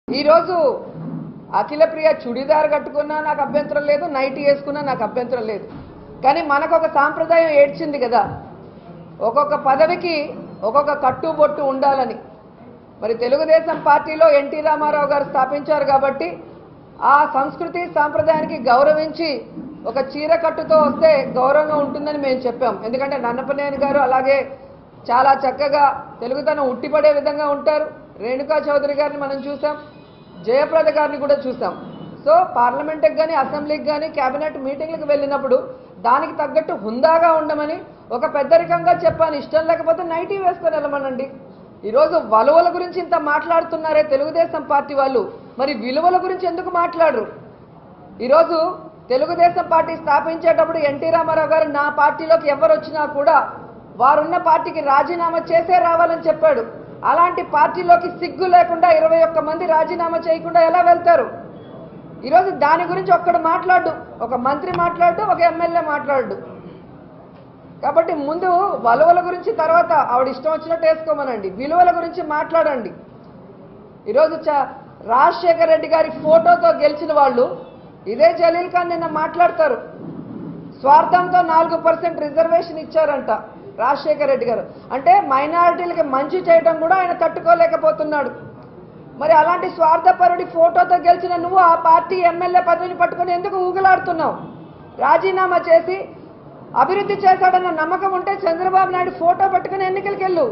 ఈరోజు అఖిల ప్రియ చుడిదార్ కట్టుకున్నా నాకు అభ్యంతరం లేదు, నైటీ వేసుకున్నా నాకు అభ్యంతరం లేదు. కానీ మనకు ఒక సాంప్రదాయం ఏడ్చింది కదా, ఒక్కొక్క పదవికి ఒక్కొక్క కట్టుబొట్టు ఉండాలని. మరి తెలుగుదేశం పార్టీలో ఎన్టీ రామారావు గారు స్థాపించారు కాబట్టి ఆ సంస్కృతి సాంప్రదాయానికి గౌరవించి ఒక చీర కట్టుతో వస్తే గౌరవంగా ఉంటుందని మేము చెప్పాం. ఎందుకంటే నన్నపనేని గారు అలాగే చాలా చక్కగా తెలుగుతనం ఉట్టిపడే విధంగా ఉంటారు. రేణుకా చౌదరి గారిని మనం చూసాం, జయప్రద గారిని కూడా చూసాం. సో పార్లమెంట్కి కానీ అసెంబ్లీకి కానీ కేబినెట్ మీటింగ్లకు వెళ్ళినప్పుడు దానికి తగ్గట్టు హుందాగా ఉండమని ఒక పెద్దరికంగా చెప్పాను. ఇష్టం లేకపోతే నైటీ వేసుకొని వెళ్ళమనండి. ఈరోజు వలువల గురించి ఇంత మాట్లాడుతున్నారే తెలుగుదేశం పార్టీ వాళ్ళు, మరి విలువల గురించి ఎందుకు మాట్లాడరు? ఈరోజు తెలుగుదేశం పార్టీ స్థాపించేటప్పుడు ఎన్టీ రామారావు గారు నా పార్టీలోకి ఎవరు వచ్చినా కూడా వారున్న పార్టీకి రాజీనామా చేసే రావాలని చెప్పాడు. అలాంటి పార్టీలోకి సిగ్గు లేకుండా 21 మంది రాజీనామా చేయకుండా ఎలా వెళ్తారు? ఈరోజు దాని గురించి ఒక్కడు మాట్లాడు, ఒక మంత్రి మాట్లాడు, ఒక ఎమ్మెల్యే మాట్లాడు. కాబట్టి ముందు వలువల గురించి తర్వాత ఆవిడ ఇష్టం వచ్చినట్టు వేసుకోమనండి, విలువల గురించి మాట్లాడండి. ఈరోజు రాజశేఖర్ రెడ్డి గారి ఫోటోతో గెలిచిన వాళ్ళు ఇదే జలీల్ ఖాన్ నిన్న మాట్లాడతారు. స్వార్థంతో 4% రిజర్వేషన్ ఇచ్చారంట రాజశేఖర్ రెడ్డి గారు. అంటే మైనారిటీలకి మంచి చేయడం కూడా ఆయన తట్టుకోలేకపోతున్నాడు. మరి అలాంటి స్వార్థపరుడి ఫోటోతో గెలిచిన నువ్వు ఆ పార్టీ ఎమ్మెల్యే పదవిని పట్టుకొని ఎందుకు ఊగులాడుతున్నావు? రాజీనామా చేసి అభివృద్ధి చేశాడన్న నమ్మకం ఉంటే చంద్రబాబు నాయుడు ఫోటో పట్టుకుని ఎన్నికలకు వెళ్ళు.